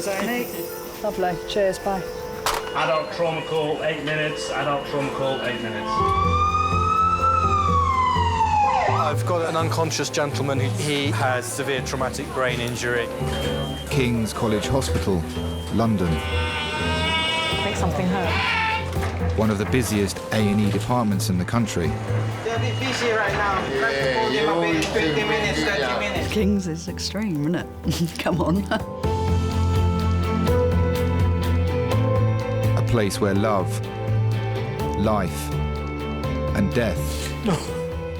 Amy. Lovely. Cheers, bye. Adult trauma call, 8 minutes. Adult trauma call, 8 minutes. I've got an unconscious gentleman he has severe traumatic brain injury. King's College Hospital, London. I think something hurt. One of the busiest A&E departments in the country. They're a bit busy right now. Yeah, 15 minutes, 30 minutes. King's is extreme, isn't it? Come on. A place where love, life and death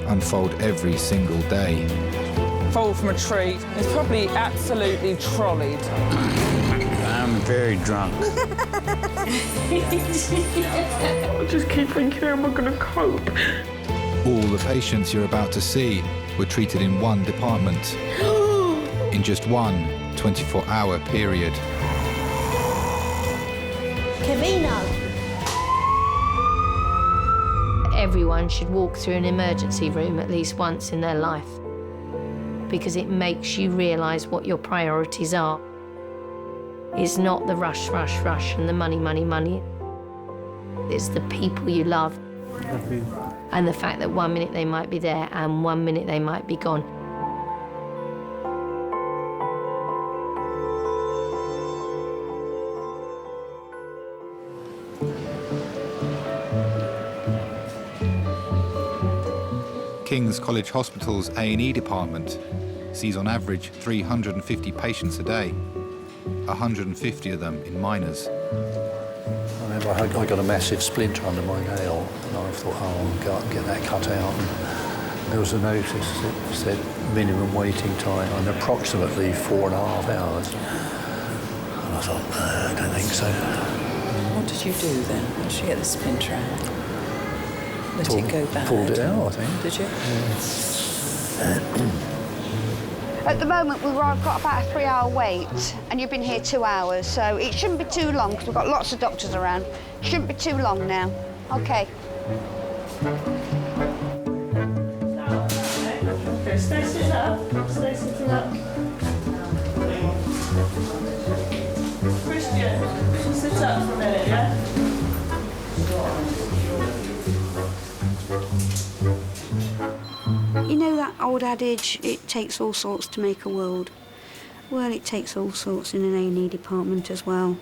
unfold every single day. Fall from a tree. It's probably absolutely trolleyed. I'm very drunk. I just keep thinking, how am I going to cope? All the patients you're about to see were treated in one department in just one 24-hour period. Kevino! Everyone should walk through an emergency room at least once in their life because it makes you realise what your priorities are. It's not the rush, rush, rush and the money, money, money. It's the people you love and the fact that 1 minute they might be there and 1 minute they might be gone. King's College Hospital's A&E department sees on average 350 patients a day, 150 of them in minors. I remember I got a massive splinter under my nail, and I thought, oh, I'll go out and get that cut out. And there was a notice that said minimum waiting time, and approximately 4.5 hours. And I thought, no, I don't think so. What did you do then? Once you get the splinter out? Let it go bad? Pulled it out, I think. Did you? Yeah. At the moment, we've got about a 3-hour wait, and you've been here 2 hours, so it shouldn't be too long, because we've got lots of doctors around. Shouldn't be too long now. OK. Okay, stay sitting up. Stay sitting up. Christian, sit up for a minute, yeah? You know that old adage, it takes all sorts to make a world? Well, it takes all sorts in an A&E department as well.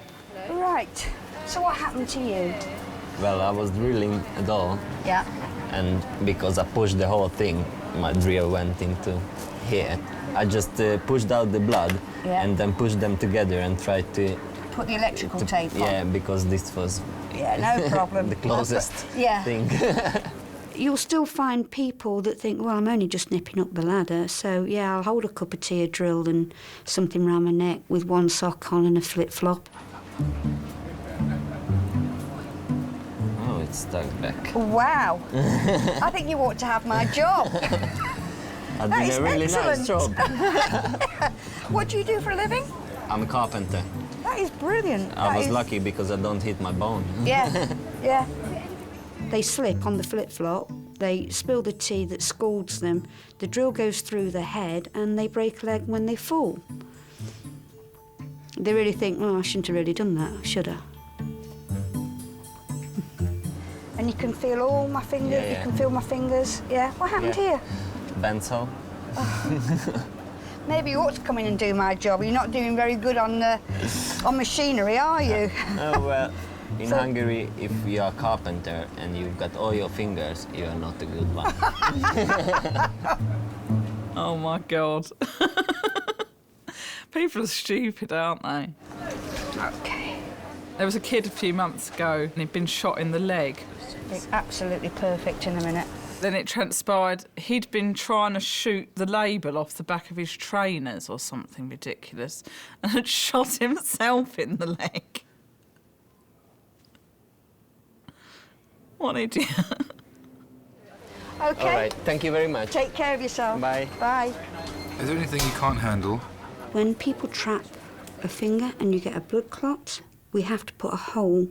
Right, so what happened to you? Well, I was drilling a doll. Yeah. And because I pushed the whole thing, my drill went into here. I just pushed out the blood and then pushed them together and tried to... Put the electrical tape on? Yeah, because this was... Yeah, no problem. the closest thing. You'll still find people that think, well, I'm only just nipping up the ladder, so, yeah, I'll hold a cup of tea, a drill and something round my neck with one sock on and a flip-flop. Oh, it's stuck back. Wow. I think you ought to have my job. I did a really nice job. What do you do for a living? I'm a carpenter. That is brilliant. I was lucky because I don't hit my bone. Yeah, yeah. They slip on the flip-flop, they spill the tea that scalds them, the drill goes through the head and they break a leg when they fall. They really think, oh, I shouldn't have really done that, should I? And you can feel all my fingers, you can feel my fingers. Yeah, what happened here? Benzo. Oh. Maybe you ought to come in and do my job. You're not doing very good on machinery, are you? Oh, well. In Hungary, if you're a carpenter and you've got all your fingers, you're not a good one. Oh, my God. People are stupid, aren't they? OK. There was a kid a few months ago and he'd been shot in the leg. It's absolutely perfect in a minute. Then it transpired he'd been trying to shoot the label off the back of his trainers or something ridiculous and had shot himself in the leg. What an idiot. OK. All right, thank you very much. Take care of yourself. Bye. Bye. Is there anything you can't handle? When people trap a finger and you get a blood clot, we have to put a hole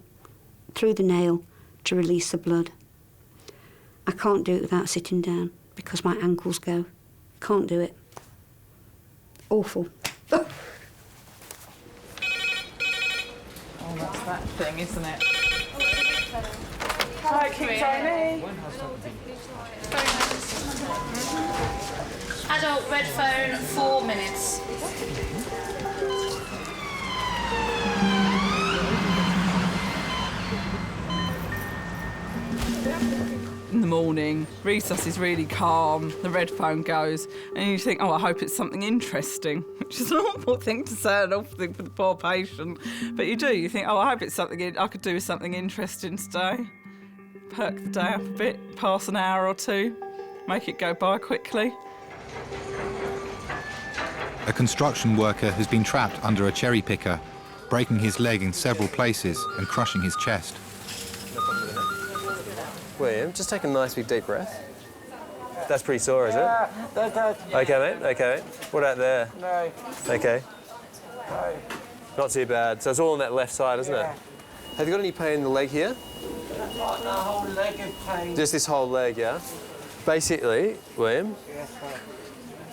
through the nail to release the blood. I can't do it without sitting down because my ankles go. Can't do it. Awful. that thing, isn't it? Hi, King Tony. Adult red phone, 4 minutes. In the morning, recess is really calm, the red phone goes, and you think, oh, I hope it's something interesting, which is an awful thing to say, an awful thing for the poor patient. But you do, you think, oh, I hope it's something I could do with something interesting today. Perk the day up a bit, pass an hour or two, make it go by quickly. A construction worker has been trapped under a cherry picker, breaking his leg in several places and crushing his chest. William, just take a nice big deep breath. That's pretty sore, is it? Yeah. Okay, mate. Okay, mate. What out there? No. Okay. No. Not too bad. So it's all on that left side, isn't Yeah. it? Have you got any pain in the leg here? Not the whole leg of pain. Just this whole leg, yeah? Basically, William, Yes, mate.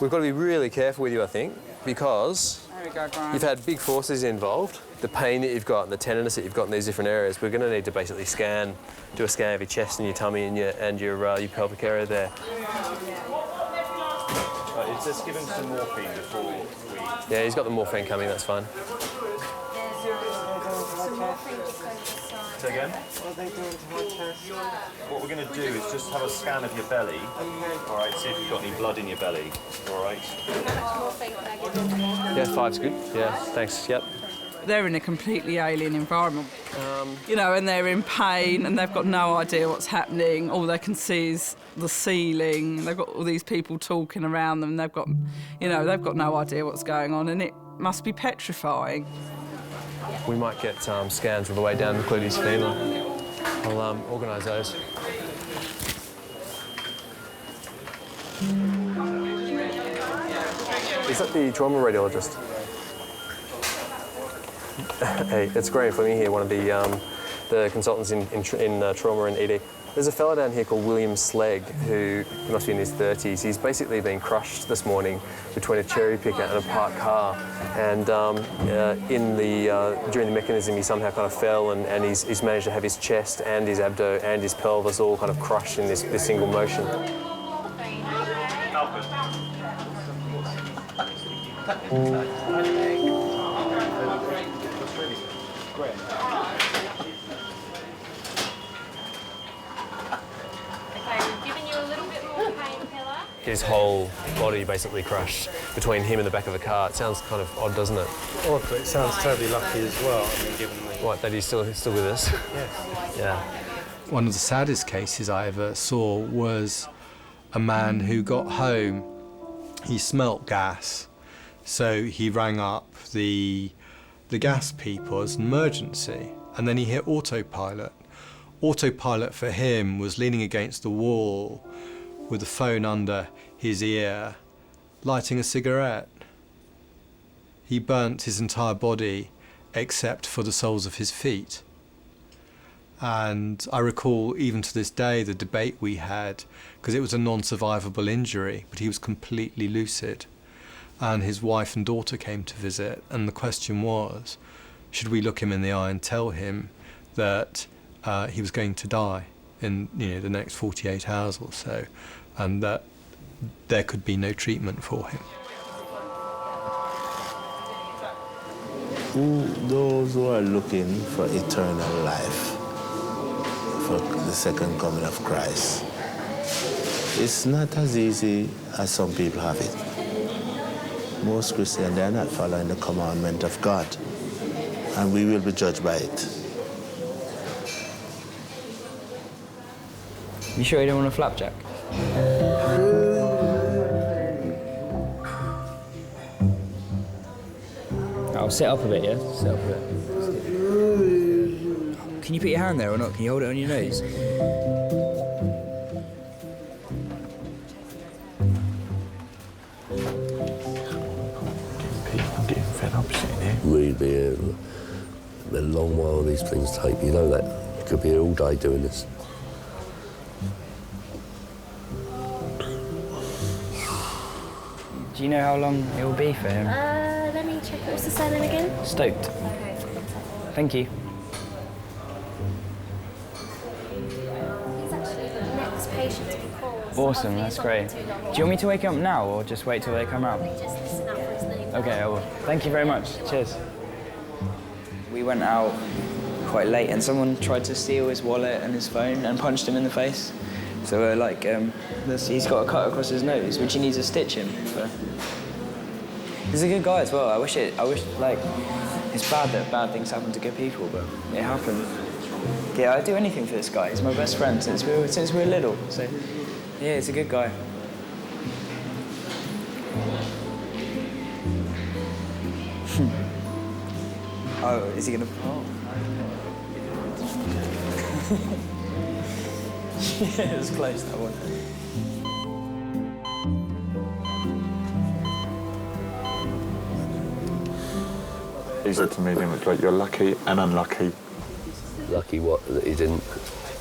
we've got to be really careful with you, I think, because There we go, Graham. you've had big forces involved. The pain that you've got and the tenderness that you've got in these different areas, we're going to need to basically do a scan of your chest and your tummy and your pelvic area there. Is this giving some morphine before we... Yeah, he's got the morphine coming, that's fine. Say again? What we're going to do is just have a scan of your belly. All right, see if you've got any blood in your belly. All right? Yeah, 5's good. Yeah, thanks. Yep. They're in a completely alien environment, you know, and they're in pain and they've got no idea what's happening. All they can see is the ceiling. They've got all these people talking around them. They've got no idea what's going on, and it must be petrifying. We might get scans all the way down, including his femur. I'll organise those. Is that the trauma radiologist? Hey, it's Graham Fleming here, one of the consultants in trauma and ED. There's a fella down here called William Slegg who must be in his 30s. He's basically been crushed this morning between a cherry picker and a parked car. And during the mechanism, he somehow kind of fell and he's managed to have his chest and his abdo and his pelvis all kind of crushed in this single motion. His whole body basically crushed between him and the back of the car. It sounds kind of odd, doesn't it? Odd, but it sounds terribly lucky as well. I mean, given the... What, that he's still with us? Yes. Yeah. One of the saddest cases I ever saw was a man who got home. He smelt gas, so he rang up the gas people as an emergency, and then he hit autopilot. Autopilot for him was leaning against the wall with the phone under his ear, lighting a cigarette. He burnt his entire body except for the soles of his feet. And I recall even to this day the debate we had, because it was a non-survivable injury, but he was completely lucid. And his wife and daughter came to visit, and the question was, should we look him in the eye and tell him that he was going to die in the next 48 hours or so, and that there could be no treatment for him. Those who are looking for eternal life, for the second coming of Christ, it's not as easy as some people have it. Most Christians, they are not following the commandment of God, and we will be judged by it. You sure you don't want a flapjack? I'll sit up a bit, yeah? Sit up a bit. Can you put your hand there or not? Can you hold it on your nose? I'm getting fed up sitting here. Really be a long while these things take. You know that. You could be here all day doing this. Do you know how long it will be for him? Let me check. What's the surname again? Stoked. Okay. Thank you. patients because... Awesome, that's great. Do you want me to wake up now or just wait till they come out? Just listen out for his name. Okay, I will. Thank you very much. Cheers. We went out quite late and someone tried to steal his wallet and his phone and punched him in the face. So we're like, he's got a cut across his nose, which he needs to stitch him. But he's a good guy as well. I wish like, it's bad that bad things happen to good people, but it happened. Yeah, I'd do anything for this guy. He's my best friend since we were little. So yeah, he's a good guy. Oh, is he gonna? Oh. Yeah, it was close, that one. He said to me, like, you're lucky and unlucky. Lucky what? That he didn't...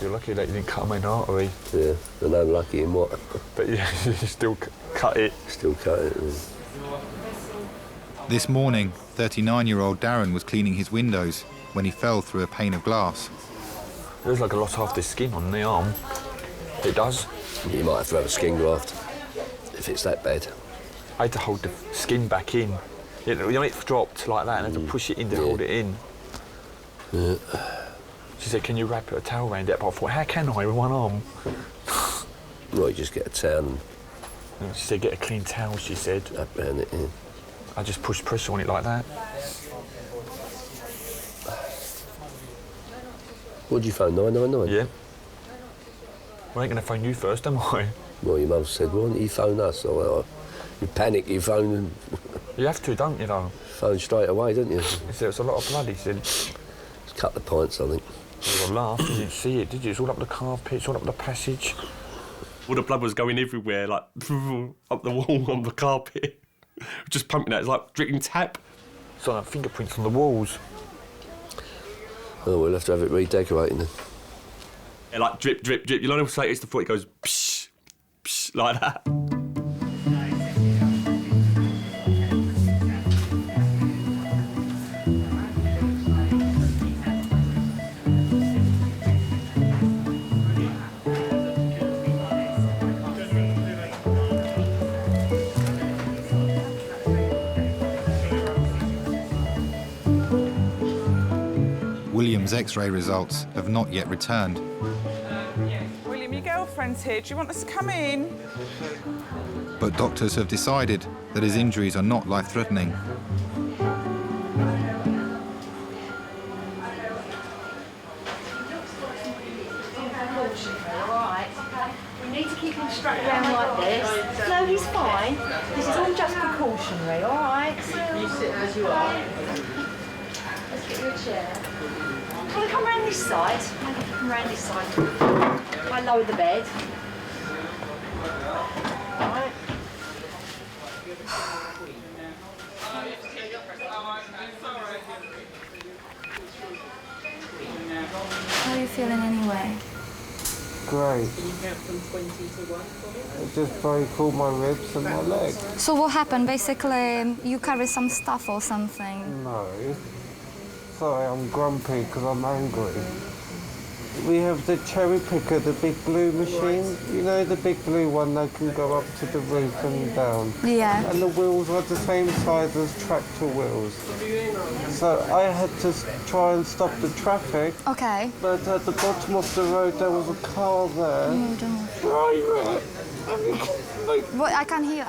You're lucky that you didn't cut my artery. Yeah, and unlucky in what? But yeah, you still cut it. Still cut it, yeah. This morning, 39-year-old Darren was cleaning his windows when he fell through a pane of glass. There's like a lot of the skin on the arm. It does. You might have to have a skin graft if it's that bad. I had to hold the skin back in. You know, it dropped like that and I had to push it in to hold it in. Yeah. She said, can you wrap a towel around it? But I thought, how can I with one arm? Well, you just get a towel and... She said, get a clean towel, she said. Wrap around it, yeah. I just pushed pressure on it like that. What did you phone, 999? Yeah. Well, I ain't going to phone you first, am I? Well, your mum said, why don't you phone us? So, well, you panic, you phone and... You have to, don't you, though? Phone straight away, don't you? He said, it's a lot of blood, he said. Just cut the pints, I think. You laughed, you didn't see it, did you? It's all up the carpet, it's all up the passage. All the blood was going everywhere, like, up the wall, on the carpet. Just pumping out, it's like drinking tap. It's like fingerprints on the walls. Oh, we'll have to have it redecorating then. Yeah, like drip, drip, drip. You know, say it's the foot, it goes psh, psh, like that. William's X-ray results have not yet returned. William, your girlfriend's here. Do you want us to come in? But doctors have decided that his injuries are not life-threatening. We need to keep him strapped down like this. No, he's fine. This is all just precautionary, all right? You sit as you are. Let's get you a chair. Can I come round this side? Come round this side. I lower the bed. All right. How are you feeling anyway? Great. It just broke all my ribs and my leg. So what happened? Basically, you carry some stuff or something? No. Sorry, I'm grumpy because I'm angry. We have the cherry picker, the big blue machine. You know the big blue one that can go up to the roof and down? Yeah. And the wheels are the same size as tractor wheels. So I had to try and stop the traffic. Okay. But at the bottom of the road there was a car there. Driver! What? I can't hear.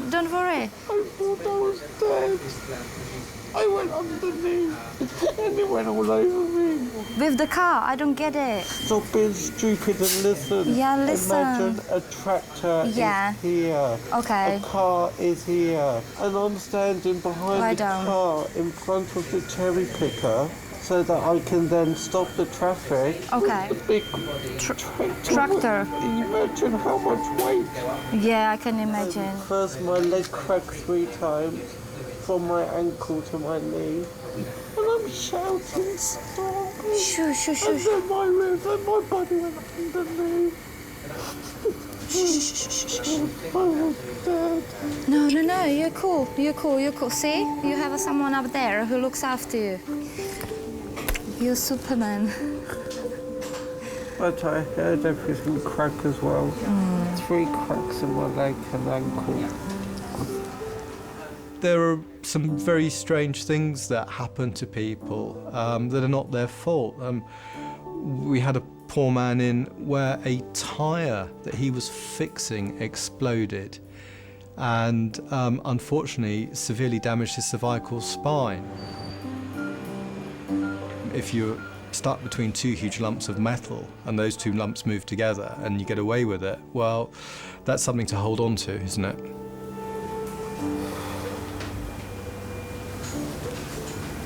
Don't worry. I thought I was dead. I went underneath and it went all over me. With the car, I don't get it. Stop being stupid and listen. Yeah, listen. Imagine a tractor is here. Okay. A car is here. And I'm standing behind the car in front of the cherry picker so that I can then stop the traffic. Okay. The big tractor. Imagine how much weight. Yeah, I can imagine. First, my leg cracked 3 times. From my ankle to my knee, and I'm shouting, stop! Shush. And then my ribs and my body went underneath. I was dead. No, you're cool. See, you have someone up there who looks after you. You're Superman. But I heard everything crack as well. 3 cracks in my leg and ankle. There are some very strange things that happen to people that are not their fault. We had a poor man in where a tyre that he was fixing exploded and unfortunately severely damaged his cervical spine. If you're stuck between 2 huge lumps of metal and those 2 lumps move together and you get away with it, well, that's something to hold on to, isn't it?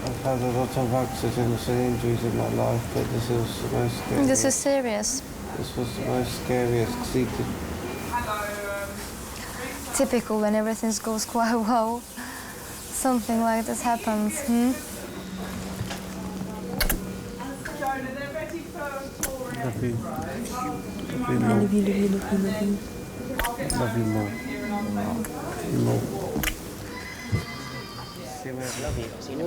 I've had a lot of accidents and injuries in my life, but this is the most scary. This is serious. This was the most scariest because he could... Typical when everything goes quite well. Something like this happens, Love you. I love you, love you, love you, love you. Love you more. More. Love you. See you in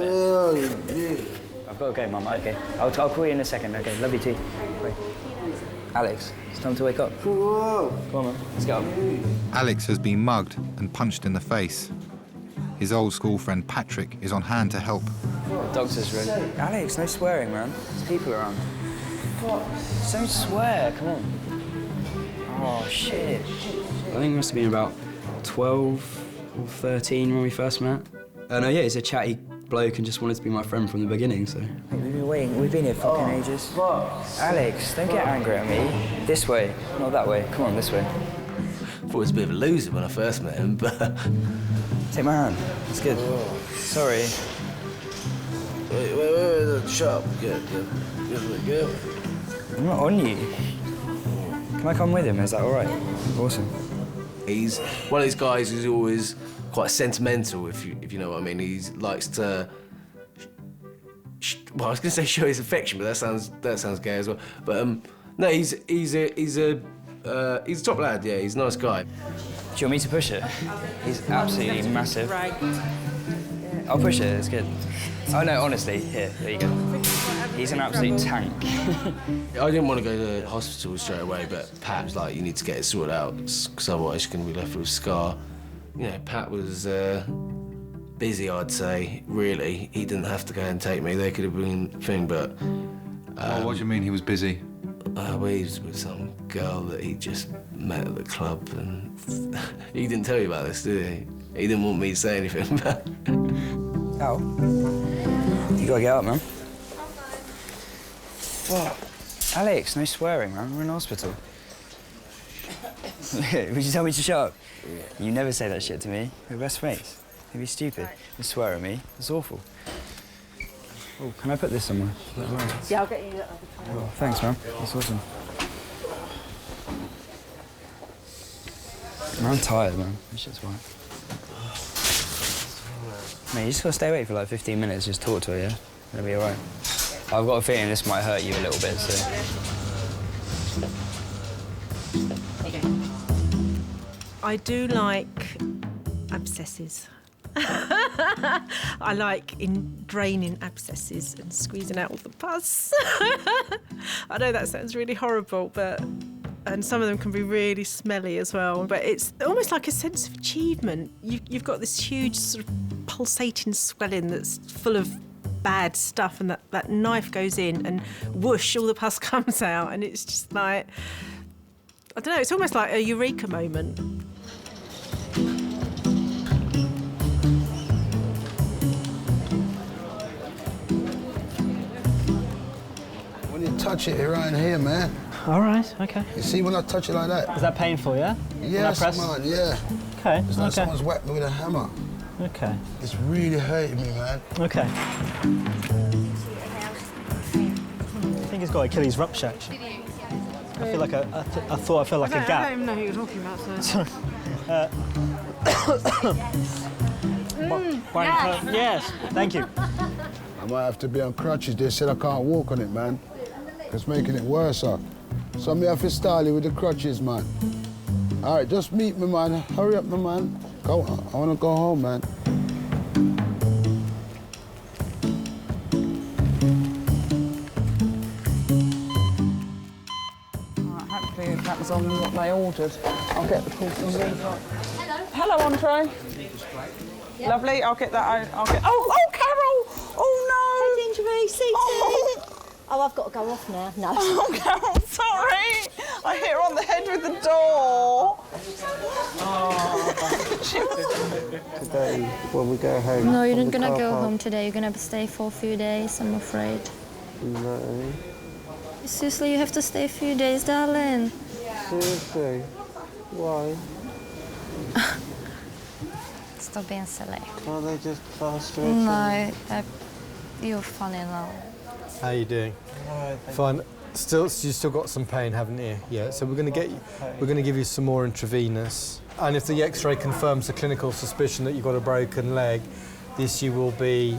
a bit. I've got to go, Mum. Okay. I'll call you in a second. Okay. Love you too. Bye. Alex, it's time to wake up. Come on, man. Let's get up. Alex has been mugged and punched in the face. His old school friend Patrick is on hand to help. Doctor's room. Alex, no swearing, man. There's people around. Don't swear. Come on. Oh, shit. I think it must have been about 12 or 13 when we first met. No, yeah, he's a chatty bloke and just wanted to be my friend from the beginning, so... We've been waiting. We've been here fucking ages. Alex, don't get angry at me. This way, not that way. Come on, this way. I thought he was a bit of a loser when I first met him, but... Take my hand. It's good. Sorry. Wait, shut up. Get. I'm not on you. Can I come with him? Is that all right? Awesome. He's one of these guys who's always quite sentimental, if you know what I mean. He likes to... Well, I was going to say show his affection, but that sounds gay as well. But no, he's a top lad. Yeah, he's a nice guy. Do you want me to push it? He's absolutely massive. Right. I'll push it. It's good. Oh no, honestly, here, there you go. He's an absolute tank. I didn't want to go to the hospital straight away, but Pat was like, you need to get it sorted out, because otherwise you're going to be left with a scar. You know, Pat was busy, I'd say, really. He didn't have to go and take me. They could have been a thing, but... what do you mean he was busy? Well, he was with some girl that he just met at the club, and he didn't tell you about this, did he? He didn't want me to say anything, but... Al, you gotta get up, man. What? Alex, no swearing, man. We're in hospital. Would you tell me to shut up? Yeah. You never say that shit to me. We're best mates. You'd be stupid. You swear at me. It's awful. Oh, can I put this somewhere? Yeah, I'll get you that. Oh, thanks, man. That's awesome. I'm tired, man. This shit's fine. Mate, you just gotta stay awake for like 15 minutes, just talk to her, yeah? It'll be all right. I've got a feeling this might hurt you a little bit, so... I do like abscesses. I like draining abscesses and squeezing out all the pus. I know that sounds really horrible, and some of them can be really smelly as well, but it's almost like a sense of achievement. You've got this huge sort of pulsating swelling that's full of bad stuff, and that knife goes in and whoosh, all the pus comes out, and it's just like, I don't know, it's almost like a eureka moment. When you touch it around here, man. All right, okay. You see when I touch it like that? Is that painful, yeah? Yes, man, yeah. Okay, It's like someone's whacked me with a hammer. Okay. It's really hurting me, man. Okay. I think it's got Achilles rupture, actually. I feel like I thought I felt like a gap. I don't even know who you're talking about, so... Sorry. Yes, thank you. I might have to be on crutches. They said I can't walk on it, man. It's making it worse, So me have to style you with the crutches, man. All right, just meet me, man. Hurry up, my man. Go on. I want to go home, man. that was on what they ordered. I'll get the portion. Hello, Andre. Lovely, I'll get that. I'll get. Oh, Carol! Oh no! Hey, Ginger, see. Oh, I've got to go off now. No. Oh, Carol, sorry. I hit her on the head with the door. Today, when we go home. No, you're from not the gonna car go park. home today. You're gonna stay for a few days, I'm afraid. No. Seriously, you have to stay a few days, darling. Seriously? Why? Stop being silly. Can't they just plaster it? No, you're funny now. How are you doing? Fine. You still got some pain, haven't you? Yeah. So we're going to give you some more intravenous. And if the X-ray confirms the clinical suspicion that you've got a broken leg, the issue will be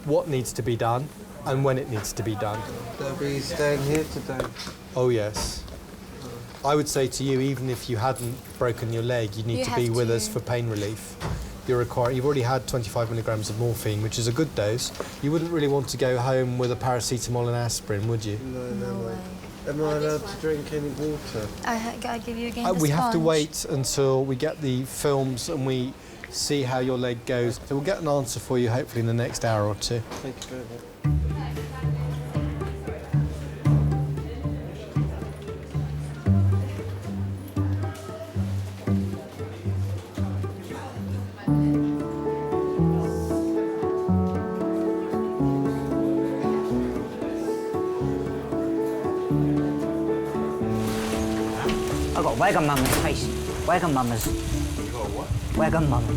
what needs to be done and when it needs to be done. They'll be staying here today. Oh yes. I would say to you, even if you hadn't broken your leg, you need to be with us for pain relief. You've already had 25 milligrams of morphine, which is a good dose. You wouldn't really want to go home with a paracetamol and aspirin, would you? No way. Am I allowed to drink any water? I give you again the We have to sponge. wait until we get the films and we see how your leg goes. So we'll get an answer for you hopefully in the next hour or two. Thank you very much. I've got Wagamama's face. Wagamama's. You got what? Wagamama.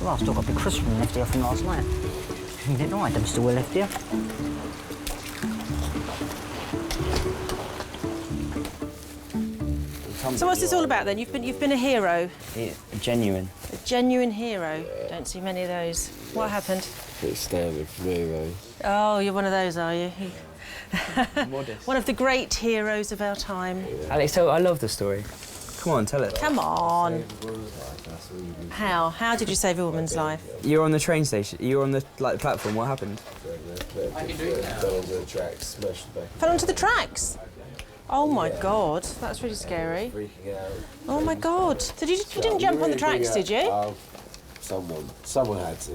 Well, I've still got a big crisp one left here from last night. You didn't know I them still were left here. So what's this all about then? You've been a hero. Yeah, genuine. A genuine hero. Don't see many of those. What happened? It's standard for me, though. Oh, you're one of those, are you? Modest. One of the great heroes of our time. Alex, I love the story. Come on, tell it. Come on. How? How did you save a woman's life? You were on the train station. You were on the platform. What happened? Fell onto the tracks, smashed back. Fell onto the tracks. Oh my God, that's really scary. Freaking out. Oh my God. So you didn't jump on the tracks, did you? Someone had to.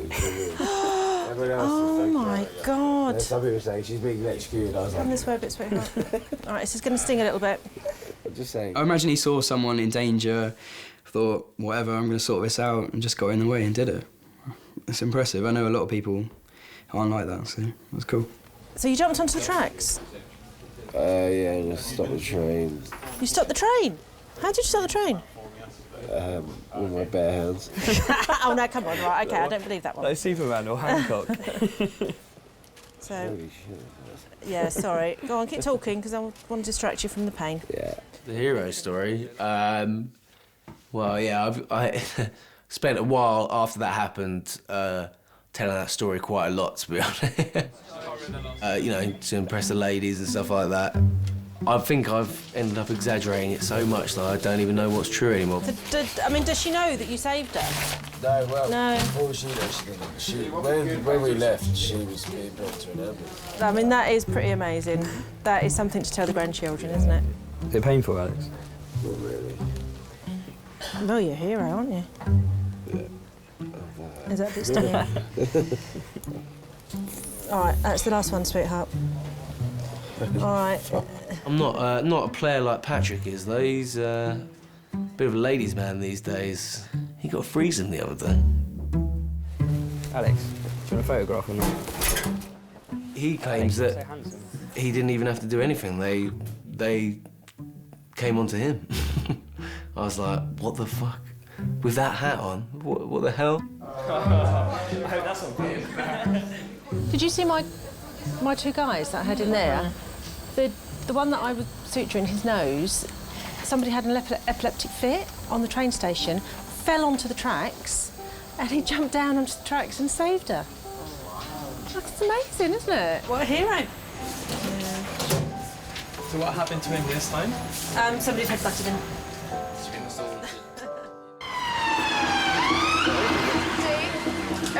Oh my God. Some people say she's being electrocuted. I was Come like, this way a bit, sweetheart. All right, this is going to sting a little bit. I'm just saying. I imagine he saw someone in danger, thought, whatever, I'm going to sort this out, and just got in the way and did it. It's impressive. I know a lot of people aren't like that, so that's cool. So you jumped onto the tracks? Yeah, and I stopped the train. You stopped the train? How did you stop the train? With my bare hands. Oh no, come on, right, okay, I don't believe that one. Like Superman or Hancock. So, yeah, sorry. Go on, keep talking, because I want to distract you from the pain. Yeah. The hero story. Well, yeah, I spent a while after that happened telling that story quite a lot, to be honest. You know, to impress the ladies and stuff like that. I think I've ended up exaggerating it so much that I don't even know what's true anymore. I mean, does she know that you saved her? No, well, No. before she didn't. When we left, she was being brought to an ambulance. I mean, that is pretty amazing. That is something to tell the grandchildren, isn't it? Is it painful, Alex? Not really. Well, you're a hero, aren't you? Yeah. Is that a bit stinging? All right, that's the last one, sweetheart. All right. I'm not a player like Patrick is, though. He's a bit of a ladies' man these days. He got a threesome the other day. Alex, do you want a photograph or not? He claims that he didn't even have to do anything. They came onto him. I was like, what the fuck? With that hat on? What the hell? I hope that's on film. Did you see my two guys that I had in there? The one that I was suturing his nose, somebody had an epileptic fit on the train station, fell onto the tracks, and he jumped down onto the tracks and saved her. That's amazing, isn't it? What a hero. Yeah. So what happened to him this time? Somebody had butted him.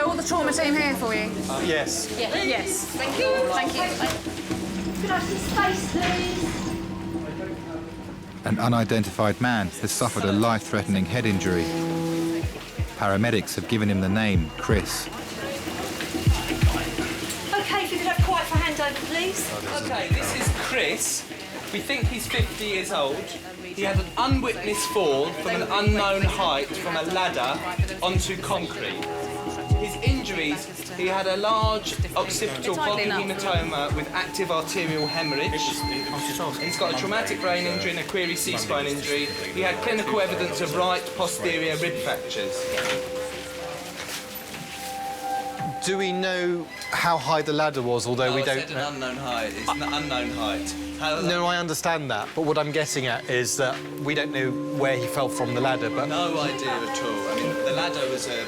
All the trauma team here for you? Yes. Yes. Thank you. Thank you. Can I have some space, please? An unidentified man has suffered a life-threatening head injury. Paramedics have given him the name Chris. OK, if you could have quiet for handover, please. OK, this is Chris. We think he's 50 years old. He had an unwitnessed fall from an unknown height from a ladder onto concrete. His injuries, he had a large occipital body hematoma with active arterial hemorrhage. He's got a traumatic brain injury and a query C-spine injury. He had clinical evidence of right posterior rib fractures. Do we know how high the ladder was, although we don't... I said an unknown height. It's an unknown height. No, I understand that, but what I'm getting at is that we don't know where he fell from the ladder, but... No idea at all. I mean, the ladder was a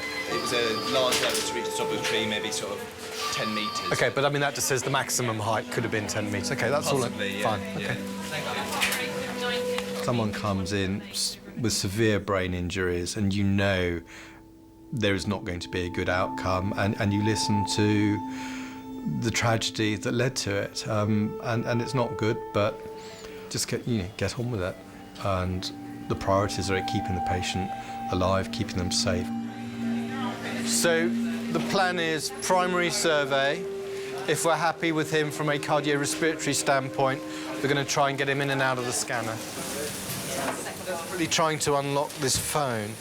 large ladder to reach the top of the tree, maybe sort of 10 metres. OK, but I mean, that just says the maximum height could have been 10 metres. OK, that's possibly, all. Fine. Yeah. OK. Someone comes in with severe brain injuries and you know there is not going to be a good outcome, and you listen to the tragedy that led to it, and it's not good, but just get on with it. And the priorities are keeping the patient alive, keeping them safe. So the plan is primary survey. If we're happy with him from a cardiorespiratory standpoint, we're going to try and get him in and out of the scanner. Really trying to unlock this phone.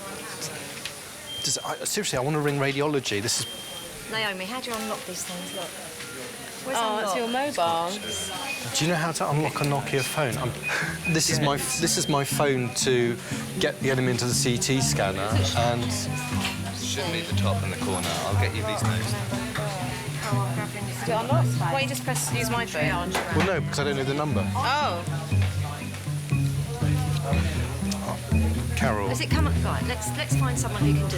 Seriously, I want to ring radiology. This is... Naomi, how do you unlock these things? Look. Where's it's your mobile. Do you know how to unlock a Nokia phone? This is my phone to get him into the CT scanner, and... Should be the top and the corner. I'll get you these notes. Is it unlocked? Why don't you just use my phone? Well, no, because I don't know the number. Oh. Carol. Has it come up? Right, let's find someone who can do.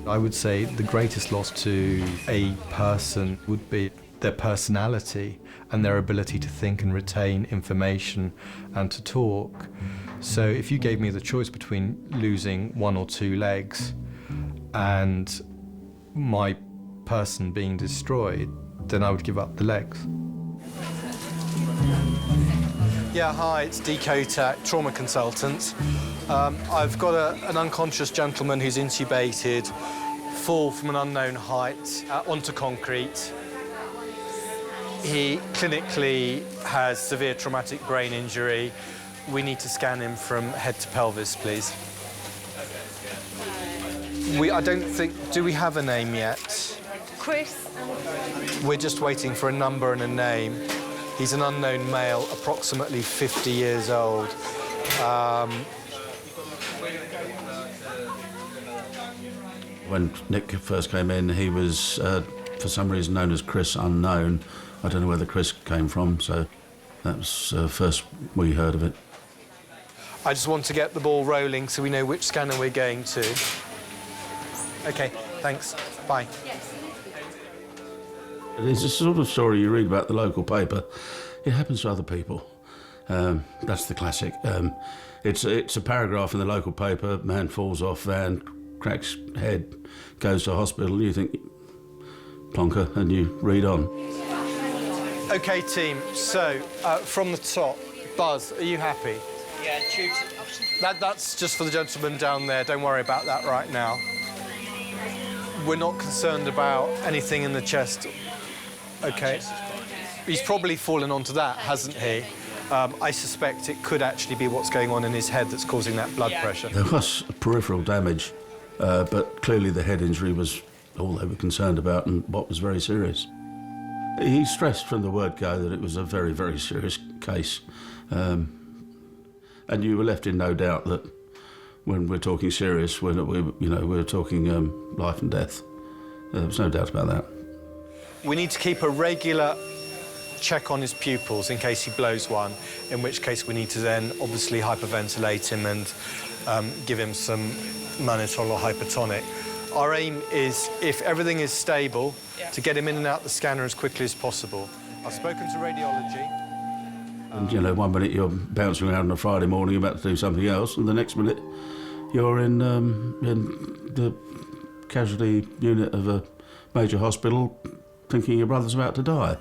I would say the greatest loss to a person would be their personality and their ability to think and retain information and to talk. So if you gave me the choice between losing one or two legs and my person being destroyed, then I would give up the legs. Yeah, hi, it's Decotac, trauma consultant. I've got an unconscious gentleman who's intubated, fall from an unknown height onto concrete. He clinically has severe traumatic brain injury. We need to scan him from head to pelvis, please. I don't think... Do we have a name yet? Chris. We're just waiting for a number and a name. He's an unknown male, approximately 50 years old. When Nick first came in, he was, for some reason, known as Chris Unknown. I don't know where the Chris came from, so that was first we heard of it. I just want to get the ball rolling so we know which scanner we're going to. OK, thanks. Bye. It's a sort of story you read about the local paper. It happens to other people. That's the classic. It's a paragraph in the local paper, man falls off van, cracks head, goes to hospital, you think, plonker, and you read on. OK, team, so from the top, Buzz, are you happy? Yeah, tubes. That's just for the gentleman down there, don't worry about that right now. We're not concerned about anything in the chest. OK. He's probably fallen onto that, hasn't he? I suspect it could actually be what's going on in his head that's causing that blood pressure. There was peripheral damage, but clearly the head injury was all they were concerned about and what was very serious. He stressed from the word go that it was a very, very serious case. And you were left in no doubt that when we're talking serious, we're talking life and death. There was no doubt about that. We need to keep a regular check on his pupils in case he blows one, in which case we need to then obviously hyperventilate him and give him some mannitol or hypertonic. Our aim is, if everything is stable, to get him in and out the scanner as quickly as possible. I've spoken to radiology. And, 1 minute you're bouncing around on a Friday morning about to do something else, and the next minute you're in the casualty unit of a major hospital thinking your brother's about to die.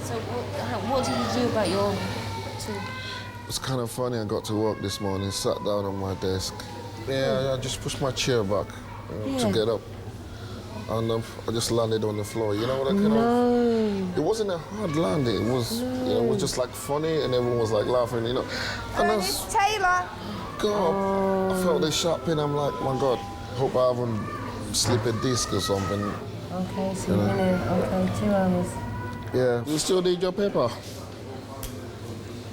So what did you do about your... It's kind of funny. I got to work this morning, sat down on my desk. Yeah, I just pushed my chair back to get up. And I just landed on the floor. You know what I kind of... It wasn't a hard landing. It was, it was just like funny, and everyone was like laughing, And I was, Taylor! God, I felt this sharp pain. I'm like, my God, hope I haven't slipped a disc or something. Okay, so you're in 2 hours. Yeah. You still need your paper?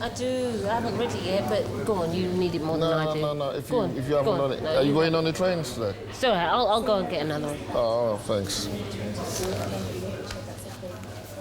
I do. I haven't read it yet, but go on, you need it more than I do. No. If you haven't done it. Are you going on the trains today? It's all right. I'll go and get another one. Oh, thanks.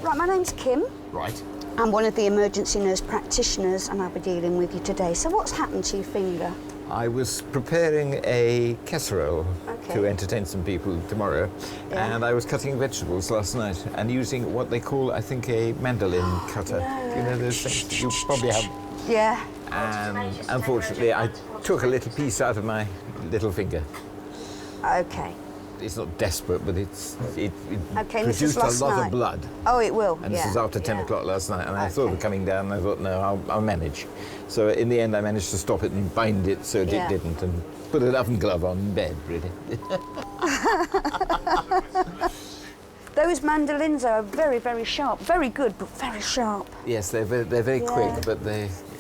Right, my name's Kim. Right. I'm one of the emergency nurse practitioners, and I'll be dealing with you today. So what's happened to your finger? I was preparing a casserole to entertain some people tomorrow, and I was cutting vegetables last night and using what they call, I think, a mandolin cutter. You know those things? You probably have. Yeah. And unfortunately, I took a little piece out of my little finger. Okay. It's not desperate, but it Okay, this is produced a last lot night. of blood. Oh, it will. And this is after 10 o'clock last night, and I thought of coming down, and I thought, no, I'll manage. So in the end, I managed to stop it and bind it so it didn't, and put an oven glove on in bed, really. Those mandolins are very, very sharp. Very good, but very sharp. Yes, they're very quick, but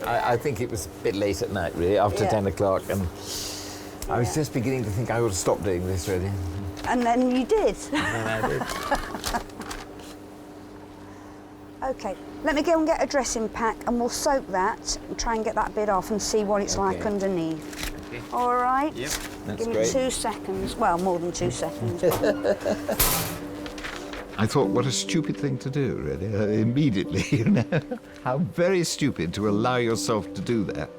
I think it was a bit late at night, really, after 10 o'clock, and I was just beginning to think I would stop doing this, really. And then you did. And I did. Okay, let me go and get a dressing pack, and we'll soak that and try and get that bit off and see what it's like underneath. Okay. All right? Yep, that's Give me great. 2 seconds. Well, more than 2 seconds. I thought, what a stupid thing to do, really, immediately, you know. How very stupid to allow yourself to do that.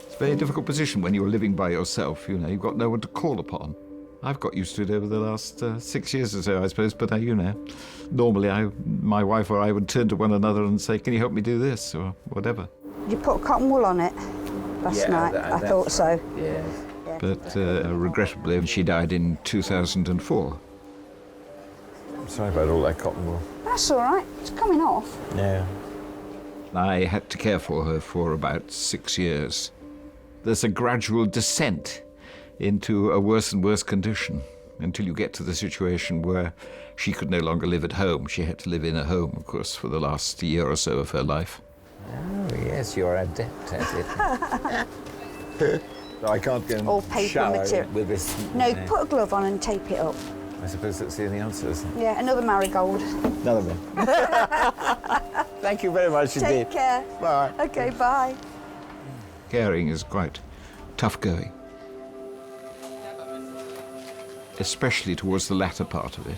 It's a very difficult position when you're living by yourself, you know. You've got no one to call upon. I've got used to it over the last 6 years or so, I suppose, but, normally my wife or I would turn to one another and say, can you help me do this, or whatever. You put cotton wool on it last night? I thought so. Yeah. But regrettably, she died in 2004. I'm sorry about all that cotton wool. That's all right. It's coming off. Yeah. I had to care for her for about 6 years. There's a gradual descent into a worse and worse condition until you get to the situation where she could no longer live at home. She had to live in a home, of course, for the last year or so of her life. Oh, yes, you're adept at it. So I can't go All and paper shower material. with this. No, put a glove on and tape it up. I suppose that's the only answer, isn't it? Yeah, another marigold. Another one. Thank you very much indeed. Take care. Bye. Okay, bye. Caring is quite tough going, especially towards the latter part of it.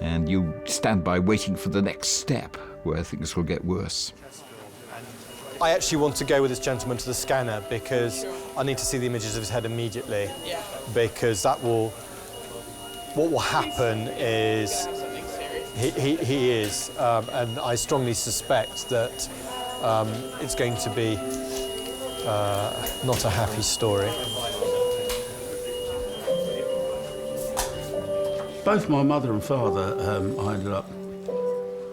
And you stand by waiting for the next step where things will get worse. I actually want to go with this gentleman to the scanner because I need to see the images of his head immediately. Because that will... What will happen is... He is, and I strongly suspect that it's going to be not a happy story. Both my mother and father, I ended up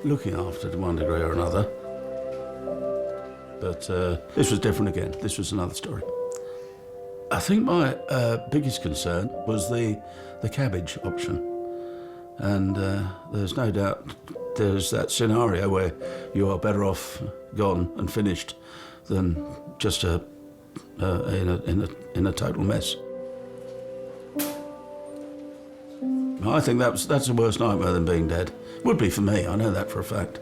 looking after to one degree or another. But this was different again. This was another story. I think my biggest concern was the cabbage option. And there's no doubt there's that scenario where you are better off gone and finished than just in a total mess. I think that's a worse nightmare than being dead. Would be for me, I know that for a fact.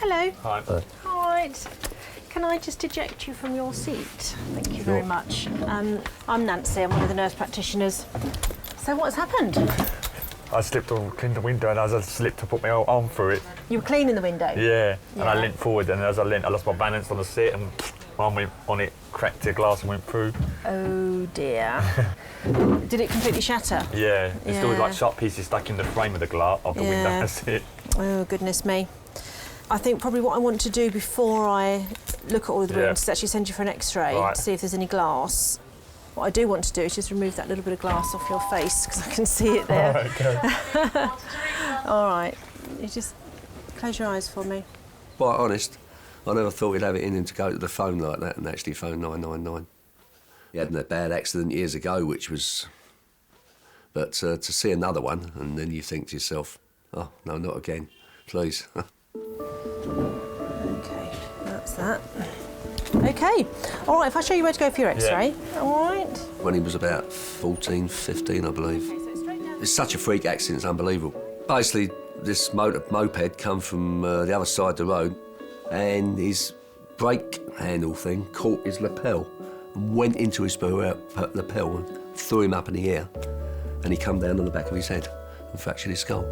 Hello. Hi. Right. Can I just eject you from your seat? Thank you very much. I'm Nancy. I'm one of the nurse practitioners. So what has happened? I slipped or cleaned the window, and as I slipped, I put my arm through it. You were cleaning the window? Yeah, and I leant forward, and as I leant, I lost my balance on the seat, and my arm went on it, cracked the glass and went through. Oh dear. Did it completely shatter? Yeah, it's still like sharp pieces stuck in the frame of the glass of the window. That's it. Oh goodness me. I think probably what I want to do before I look at all of the wounds is actually send you for an X-ray to see if there's any glass. What I do want to do is just remove that little bit of glass off your face because I can see it there. Okay. All right, you just close your eyes for me. Quite honest, I never thought he'd have it in him to go to the phone like that and actually phone 999. He had a bad accident years ago, which was... But to see another one, and then you think to yourself, oh, no, not again, please. OK, that's that. OK. All right, if I show you where to go for your X-ray. Yeah. All right. When he was about 14, 15, I believe. It's such a freak accident, it's unbelievable. Basically, this moped come from the other side of the road, and brake handle thing caught his lapel and went into his lapel and threw him up in the air, and he come down on the back of his head and fractured his skull.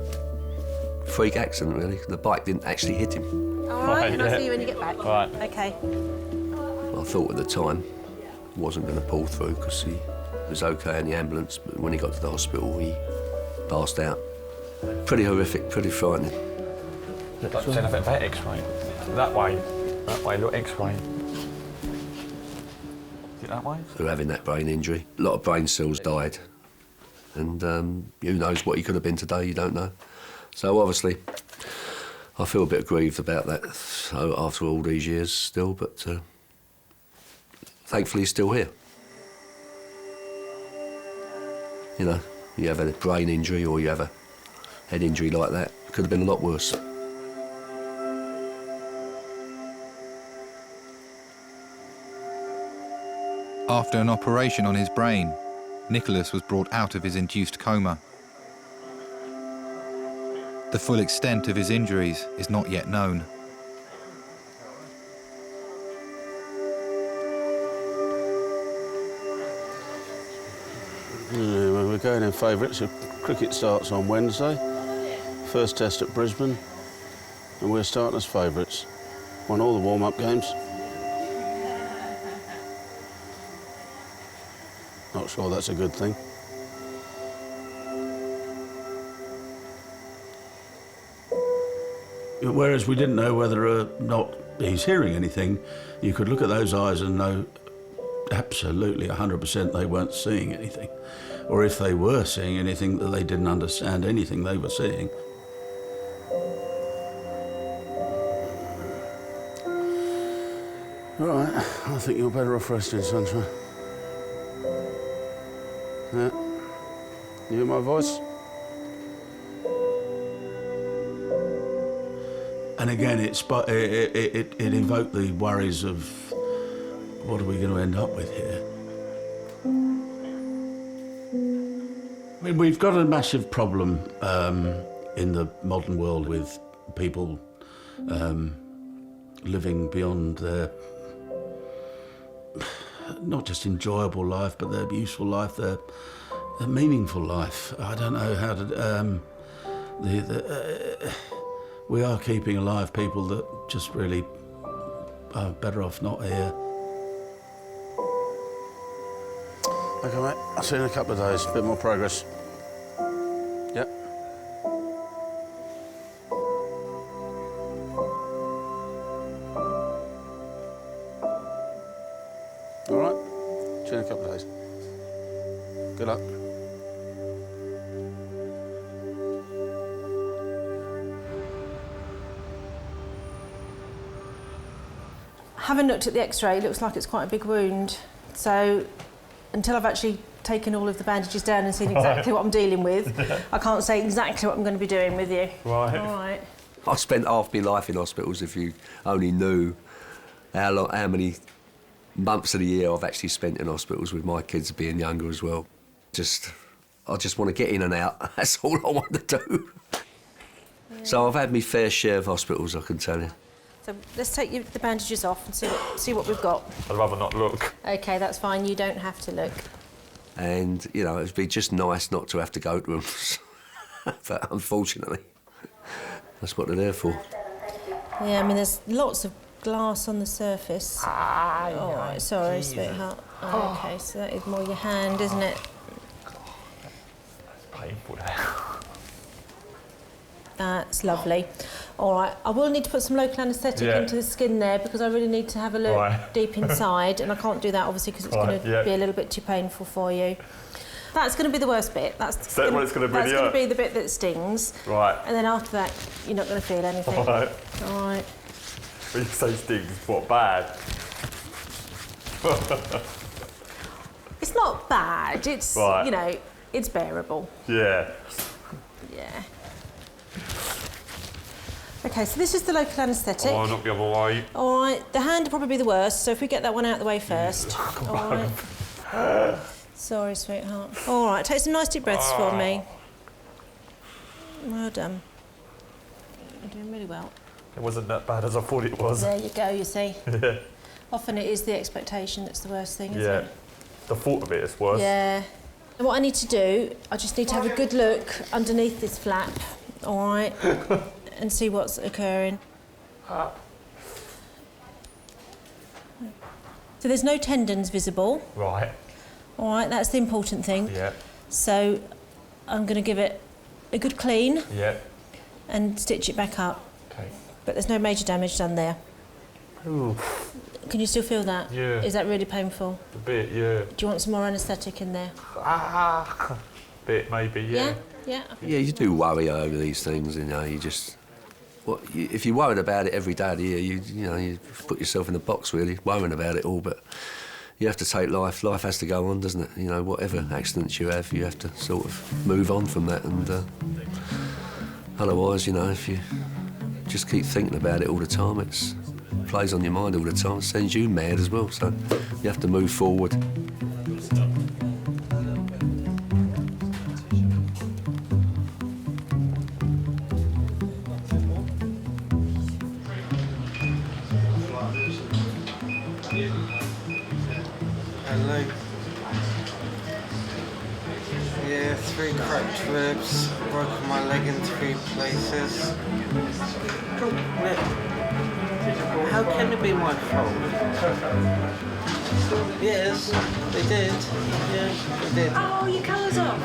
Freak accident, really. The bike didn't actually hit him. All right, and I'll see you when you get back. All right. OK. I thought at the time he wasn't going to pull through because he was OK in the ambulance, but when he got to the hospital, he passed out. Pretty horrific, pretty frightening. Like saying about that X-ray. That way, look, X-ray. Is it that way? Through having that brain injury, a lot of brain cells died. And who knows what he could have been today, you don't know. So obviously, I feel a bit aggrieved about that after all these years still, but thankfully he's still here. You know, you have a brain injury or you have a head injury like that, it could have been a lot worse. After an operation on his brain, Nicholas was brought out of his induced coma. The full extent of his injuries is not yet known. Well, we're going in favourites. Cricket starts on Wednesday. First test at Brisbane. And we're starting as favourites. Won all the warm-up games. Not sure that's a good thing. Whereas we didn't know whether or not he's hearing anything, you could look at those eyes and know absolutely 100% they weren't seeing anything. Or if they were seeing anything, that they didn't understand anything they were seeing. Right, I think you're better off resting, Sunshine. Yeah. You hear my voice? And again, it invoked the worries of what are we going to end up with here? I mean, we've got a massive problem in the modern world with people living beyond their not just enjoyable life, but their useful life, their meaningful life. I don't know how to... we are keeping alive people that just really are better off not here. OK, mate. I'll see you in a couple of days. A bit more progress. Yep. All right. See you in a couple of days. Good luck. Having looked at the X-ray, it looks like it's quite a big wound. So until I've actually taken all of the bandages down and seen exactly what I'm dealing with, I can't say exactly what I'm going to be doing with you. Right. All right. I spent half my life in hospitals. If you only knew how many months of the year I've actually spent in hospitals with my kids being younger as well. I just want to get in and out. That's all I want to do. Yeah. So I've had my fair share of hospitals, I can tell you. So let's take the bandages off and see what we've got. I'd rather not look. OK, that's fine. You don't have to look. And, you know, it'd be just nice not to have to go to them. But unfortunately, that's what they're there for. Yeah, I mean, there's lots of glass on the surface. All right, sorry, sweetheart. Oh, OK, so that is more your hand, isn't it? Painful. That's lovely. All right, I will need to put some local anaesthetic into the skin there because I really need to have a look deep inside, and I can't do that obviously because it's going to be a little bit too painful for you. That's going to be the worst bit. That's going to be the bit that stings. Right. And then after that, you're not going to feel anything. All right. All right. When you say stings, what, bad? It's not bad. It's, you know, it's bearable. Yeah. Yeah. OK, so this is the local anaesthetic. Oh, not the other way. All right, the hand will probably be the worst, so if we get that one out of the way first. All right. Sorry, sweetheart. All right, take some nice deep breaths for me. Well done. You're doing really well. It wasn't that bad as I thought it was. There you go, you see. Yeah. Often it is the expectation that's the worst thing, isn't it? The thought of it is worse. Yeah. And what I need to do, I just need to have a good look underneath this flap, all right, and see what's occurring. So there's no tendons visible. Right. All right, that's the important thing. Yeah. So I'm going to give it a good clean. Yeah. And stitch it back up. Okay. But there's no major damage done there. Ooh. Can you still feel that? Yeah. Is that really painful? A bit, yeah. Do you want some more anaesthetic in there? Bit, maybe, yeah. Yeah? Yeah, you do worry over these things, you know, you just... if you're worried about it every day of the year, you know, you put yourself in a box, really, worrying about it all, but you have to take life. Life has to go on, doesn't it? You know, whatever accidents you have to sort of move on from that, and otherwise, you know, if you just keep thinking about it all the time, it plays on your mind all the time, it sends you mad as well, so you have to move forward. Hello. Yeah, 3 cracked ribs, broken my leg in 3 places. Look, how can it be my fault? Yes, they did. Yeah, they did. Oh, your collar's off.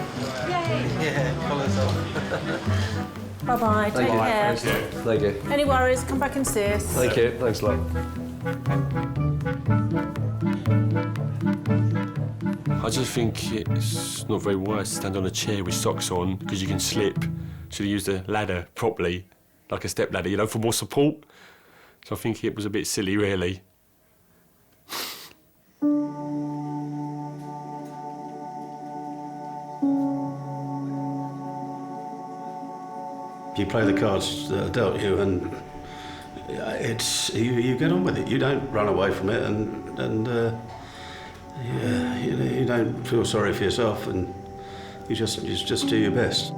Yay. Yeah, collar's off. Bye-bye, take care. Thank you. Any worries, come back and see us. Thank you, thanks a lot. I just think it's not very wise to stand on a chair with socks on because you can slip. Should have used a ladder properly, like a step ladder, you know, for more support. So I think it was a bit silly, really. You play the cards that are dealt you, and it's you get on with it. You don't run away from it, and yeah, you don't feel sorry for yourself, and you just do your best.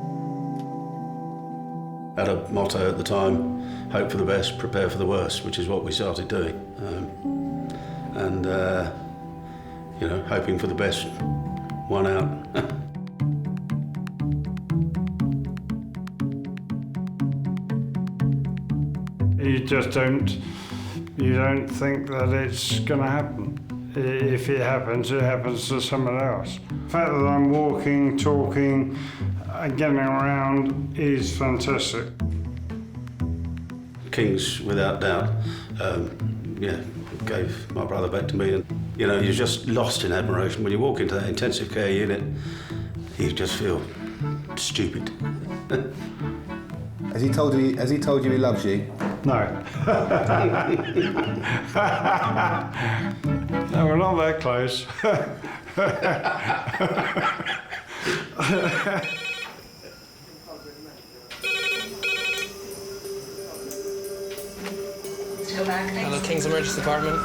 Had a motto at the time: hope for the best, prepare for the worst, which is what we started doing, and you know, hoping for the best won out. You just don't think that it's going to happen. If it happens to someone else. The fact that I'm walking, talking, and getting around is fantastic. Kings, without doubt, yeah, gave my brother back to me, and you know, you're just lost in admiration when you walk into that intensive care unit. You just feel stupid. Has he told you he loves you? No. No, we're not that close. Hello, King's Emergency Department.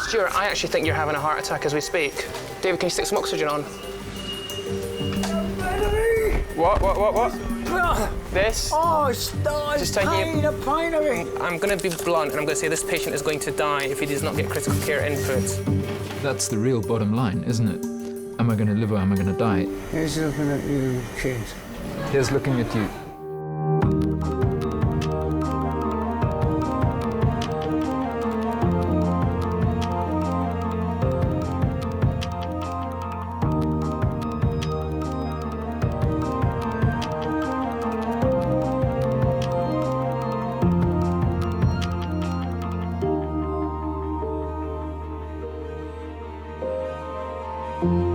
Stuart, I actually think you're having a heart attack as we speak. David, can you stick some oxygen on? What? This. Oh, it's Just taking the pain of it. I'm going to be blunt, and I'm going to say this patient is going to die if he does not get critical care input. That's the real bottom line, isn't it? Am I going to live or am I going to die? He's looking at you, kid. Here's looking at you. you.